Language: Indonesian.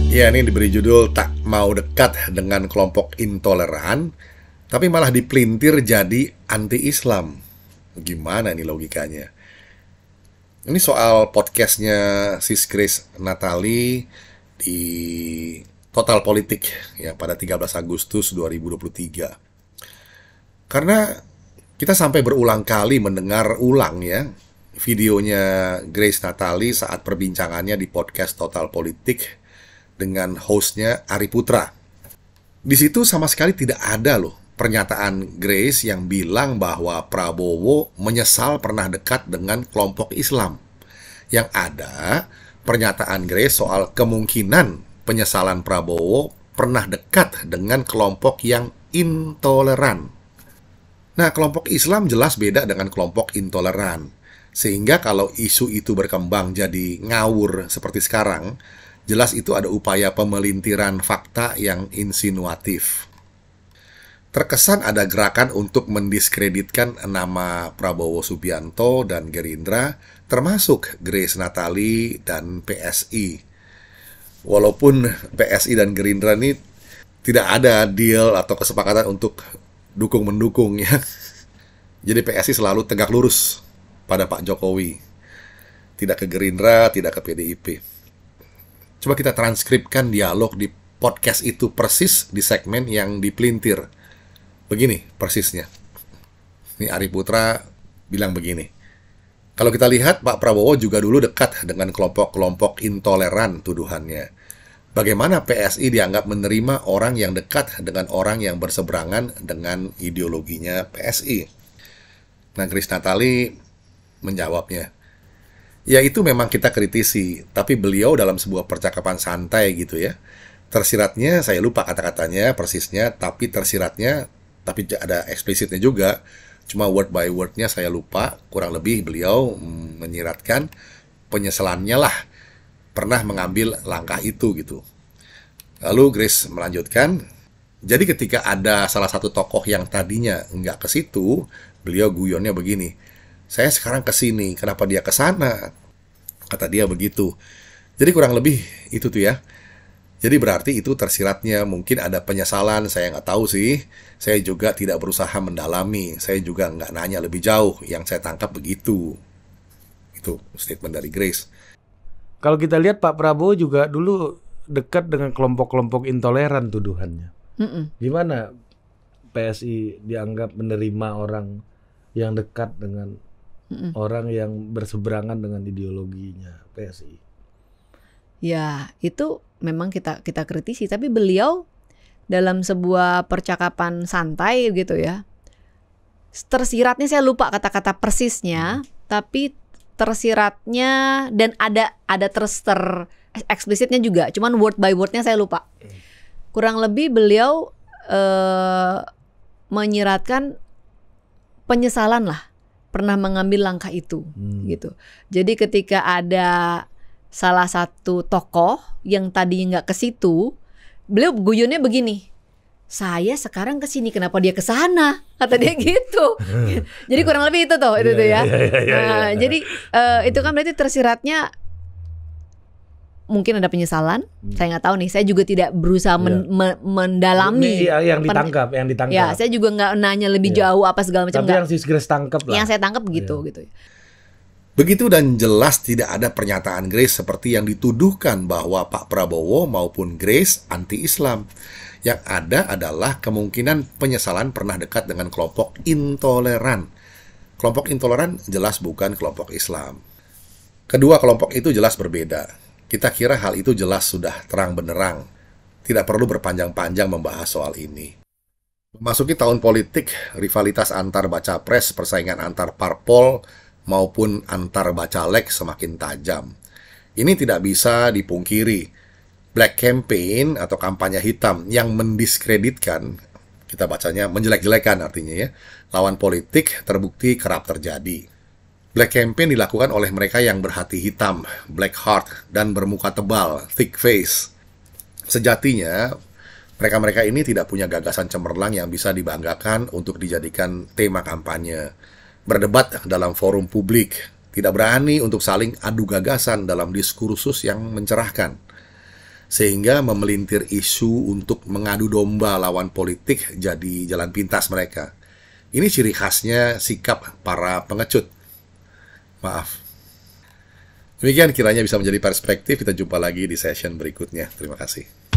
Ya, ini diberi judul tak mau dekat dengan kelompok intoleran, tapi malah dipelintir jadi anti-Islam. Gimana ini logikanya? Ini soal podcastnya Sis Grace Natali di Total Politik ya pada 13 Agustus 2023. Karena kita sampai berulang kali mendengar ulang ya videonya Grace Natali saat perbincangannya di podcast Total Politik dengan hostnya Ari Putra. Di situ sama sekali tidak ada loh pernyataan Grace yang bilang bahwa Prabowo menyesal pernah dekat dengan kelompok Islam. Yang ada pernyataan Grace soal kemungkinan penyesalan Prabowo pernah dekat dengan kelompok yang intoleran. Nah, kelompok Islam jelas beda dengan kelompok intoleran. Sehingga kalau isu itu berkembang jadi ngawur seperti sekarang, jelas itu ada upaya pemelintiran fakta yang insinuatif. Terkesan ada gerakan untuk mendiskreditkan nama Prabowo Subianto dan Gerindra, termasuk Grace Natali dan PSI. Walaupun PSI dan Gerindra ini tidak ada deal atau kesepakatan untuk dukung-mendukung ya. Jadi PSI selalu tegak lurus pada Pak Jokowi. Tidak ke Gerindra, tidak ke PDIP. Coba kita transkripkan dialog di podcast itu persis di segmen yang dipelintir. Begini persisnya. Ini Ari Putra bilang begini. Kalau kita lihat Pak Prabowo juga dulu dekat dengan kelompok-kelompok intoleran tuduhannya. Bagaimana PSI dianggap menerima orang yang dekat dengan orang yang berseberangan dengan ideologinya PSI? Nah, Grace Natali menjawabnya. Ya itu memang kita kritisi, tapi beliau dalam sebuah percakapan santai gitu ya. Tersiratnya, saya lupa kata-katanya persisnya, tapi tersiratnya, tapi ada eksplisitnya juga. Cuma word by wordnya saya lupa, kurang lebih beliau menyiratkan penyesalannya lah pernah mengambil langkah itu gitu. Lalu Grace melanjutkan, jadi ketika ada salah satu tokoh yang tadinya nggak ke situ, beliau guyonnya begini, saya sekarang ke sini, kenapa dia ke sana? Kata dia begitu. Jadi kurang lebih itu tuh ya. Jadi berarti itu tersiratnya mungkin ada penyesalan, saya nggak tahu sih. Saya juga tidak berusaha mendalami, saya juga nggak nanya lebih jauh, yang saya tangkap begitu. Itu statement dari Grace. Kalau kita lihat Pak Prabowo juga dulu dekat dengan kelompok-kelompok intoleran tuduhannya. Gimana PSI dianggap menerima orang yang dekat dengan orang yang berseberangan dengan ideologinya PSI? Ya, itu memang kita kritisi, tapi beliau dalam sebuah percakapan santai gitu ya. Tersiratnya saya lupa kata-kata persisnya, tapi tersiratnya dan ada eksplisitnya juga, cuman word by wordnya saya lupa. Kurang lebih beliau menyiratkan penyesalan lah pernah mengambil langkah itu gitu. Jadi ketika ada salah satu tokoh yang tadinya nggak ke situ, beliau guyonnya begini, saya sekarang ke sini, kenapa dia ke sana? Kata dia gitu. Jadi kurang lebih itu tuh, itu tuh ya. Jadi itu kan berarti tersiratnya mungkin ada penyesalan. Saya nggak tahu nih. Saya juga tidak berusaha mendalami. Ini yang ditangkap. Ya, saya juga nggak nanya lebih jauh apa segala macam. Tapi yang Sis Grace tangkap lah. Yang saya tangkap gitu. Begitu dan jelas tidak ada pernyataan Grace seperti yang dituduhkan bahwa Pak Prabowo maupun Grace anti-Islam. Yang ada adalah kemungkinan penyesalan pernah dekat dengan kelompok intoleran. Kelompok intoleran jelas bukan kelompok Islam. Kedua kelompok itu jelas berbeda. Kita kira hal itu jelas sudah terang benderang. Tidak perlu berpanjang-panjang membahas soal ini. Memasuki tahun politik, rivalitas antar baca pres, persaingan antar parpol, maupun antar bacalek semakin tajam. Ini tidak bisa dipungkiri. Black campaign atau kampanye hitam yang mendiskreditkan, kita bacanya menjelek-jelekan artinya ya, lawan politik terbukti kerap terjadi. Black campaign dilakukan oleh mereka yang berhati hitam, black heart, dan bermuka tebal, thick face. Sejatinya, mereka-mereka ini tidak punya gagasan cemerlang yang bisa dibanggakan untuk dijadikan tema kampanye. Berdebat dalam forum publik, tidak berani untuk saling adu gagasan dalam diskursus yang mencerahkan. sehingga memelintir isu untuk mengadu domba lawan politik jadi jalan pintas mereka. Ini ciri khasnya sikap para pengecut. Maaf. Demikian kiranya bisa menjadi perspektif. Kita jumpa lagi di session berikutnya. Terima kasih.